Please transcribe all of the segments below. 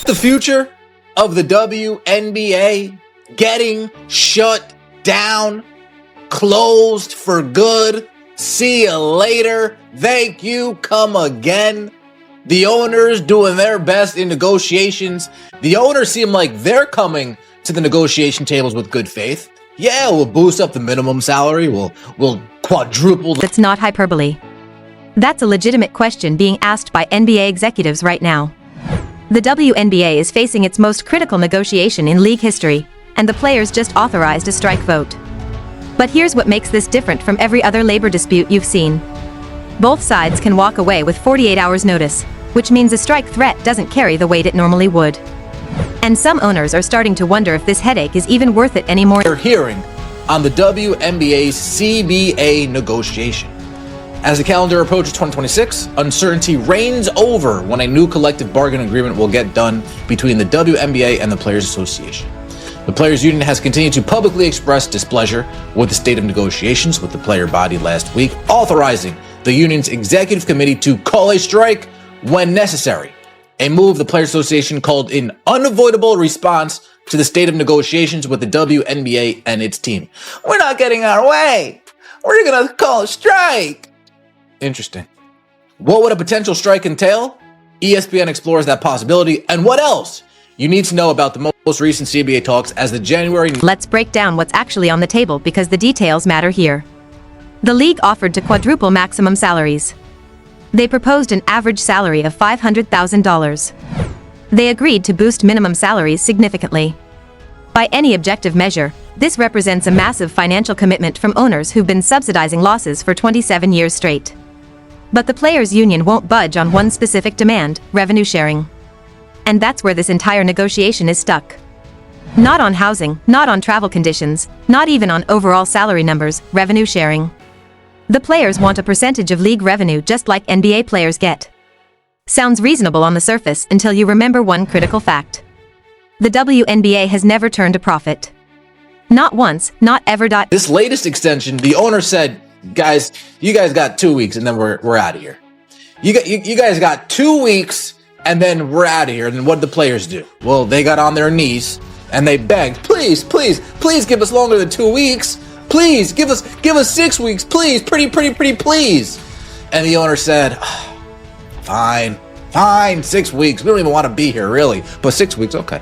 The future of the WNBA getting shut down, closed for good. See you later. Thank you. Come again. The owners doing their best in negotiations. The owners seem like they're coming to the negotiation tables with good faith. Yeah, we'll boost up the minimum salary. We'll quadruple. That's not hyperbole. That's a legitimate question being asked by NBA executives right now. The WNBA is facing its most critical negotiation in league history, and the players just authorized a strike vote. But here's what makes this different from every other labor dispute you've seen. Both sides can walk away with 48 hours notice, which means a strike threat doesn't carry the weight it normally would. And some owners are starting to wonder if this headache is even worth it anymore. They're hearing on the WNBA's CBA negotiation. As the calendar approaches 2026, uncertainty reigns over when a new collective bargaining agreement will get done between the WNBA and the Players Association. The Players Union has continued to publicly express displeasure with the state of negotiations with the player body last week, authorizing the union's executive committee to call a strike when necessary, a move the Players Association called an unavoidable response to the state of negotiations with the WNBA and its team. We're not getting our way. We're going to call a strike. Interesting. What would a potential strike entail? ESPN explores that possibility and what else you need to know about the most recent CBA talks as the January. Let's break down what's actually on the table because the details matter here. The league offered to quadruple maximum salaries. They proposed an average salary of $500,000. They agreed to boost minimum salaries significantly. By any objective measure, this represents a massive financial commitment from owners who've been subsidizing losses for 27 years straight. But the players' union won't budge on one specific demand: revenue sharing. And that's where this entire negotiation is stuck. Not on housing, not on travel conditions, not even on overall salary numbers, revenue sharing. The players want a percentage of league revenue just like NBA players get. Sounds reasonable on the surface until you remember one critical fact. The WNBA has never turned a profit. Not once, not ever. This latest extension, the owner said, guys, you guys got 2 weeks and then we're out of here. You guys got 2 weeks and then we're out of here. And then what did the players do? Well, they got on their knees and they begged, please give us longer than 2 weeks. Please give us 6 weeks. Please, pretty, please. And the owner said, fine, 6 weeks. We don't even want to be here really, but 6 weeks, okay.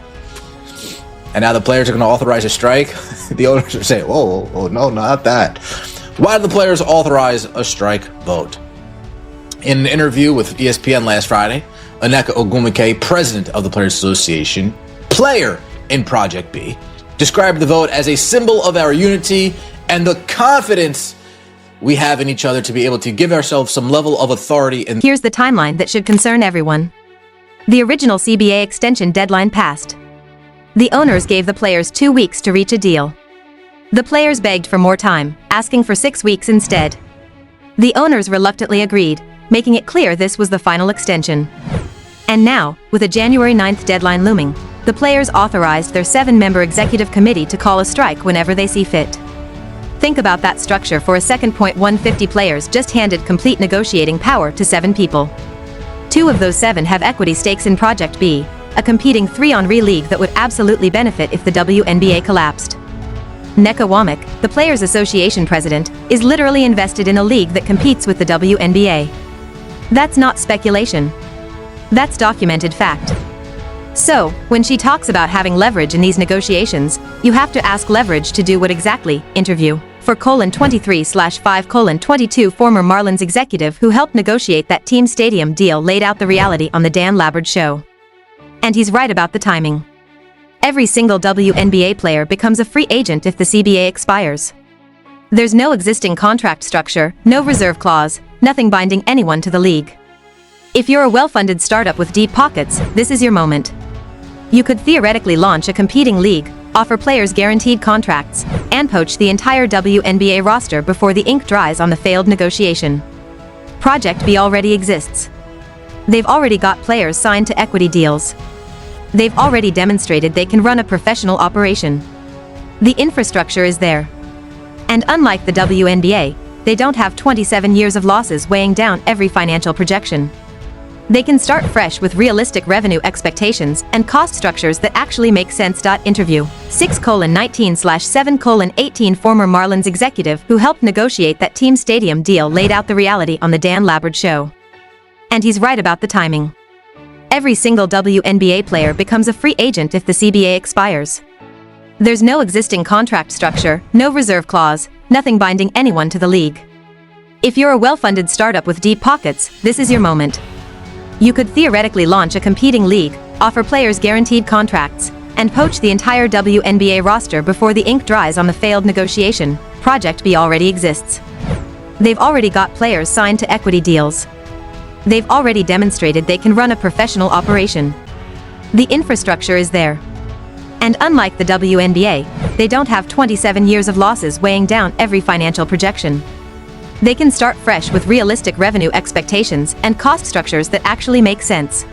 And now the players are going to authorize a strike. The owners are saying, whoa, no, not that. Why did the players authorize a strike vote? In an interview with ESPN last Friday, Nneka Ogwumike, president of the Players Association, player in Project B, described the vote as a symbol of our unity and the confidence we have in each other to be able to give ourselves some level of authority. Here's the timeline that should concern everyone. The original CBA extension deadline passed. The owners gave the players 2 weeks to reach a deal. The players begged for more time, asking for 6 weeks instead. The owners reluctantly agreed, making it clear this was the final extension. And now, with a January 9th deadline looming, the players authorized their 7-member executive committee to call a strike whenever they see fit. Think about that structure for a second. 150 players just handed complete negotiating power to 7 people. 2 of those 7 have equity stakes in Project B, a competing 3-on-3 league that would absolutely benefit if the WNBA collapsed. Nneka Ogwumike, the Players Association president, is literally invested in a league that competes with the WNBA. That's not speculation. That's documented fact. So, when she talks about having leverage in these negotiations, you have to ask leverage to do what exactly? Interview. For :23/5:22 former Marlins executive who helped negotiate that team stadium deal laid out the reality on the Dan Labbard show. And he's right about the timing. Every single WNBA player becomes a free agent if the CBA expires. There's no existing contract structure, no reserve clause, nothing binding anyone to the league. If you're a well-funded startup with deep pockets, this is your moment. You could theoretically launch a competing league, offer players guaranteed contracts, and poach the entire WNBA roster before the ink dries on the failed negotiation. Project B already exists. They've already got players signed to equity deals. They've already demonstrated they can run a professional operation. The infrastructure is there. And unlike the WNBA, they don't have 27 years of losses weighing down every financial projection. They can start fresh with realistic revenue expectations and cost structures that actually make sense. Interview 6:19/7:18 Former Marlins executive who helped negotiate that team stadium deal laid out the reality on the Dan Labbard Show. And he's right about the timing. Every single WNBA player becomes a free agent if the CBA expires. There's no existing contract structure, no reserve clause, nothing binding anyone to the league. If you're a well-funded startup with deep pockets, this is your moment. You could theoretically launch a competing league, offer players guaranteed contracts, and poach the entire WNBA roster before the ink dries on the failed negotiation. Project B already exists. They've already got players signed to equity deals. They've already demonstrated they can run a professional operation. The infrastructure is there. And unlike the WNBA, they don't have 27 years of losses weighing down every financial projection. They can start fresh with realistic revenue expectations and cost structures that actually make sense.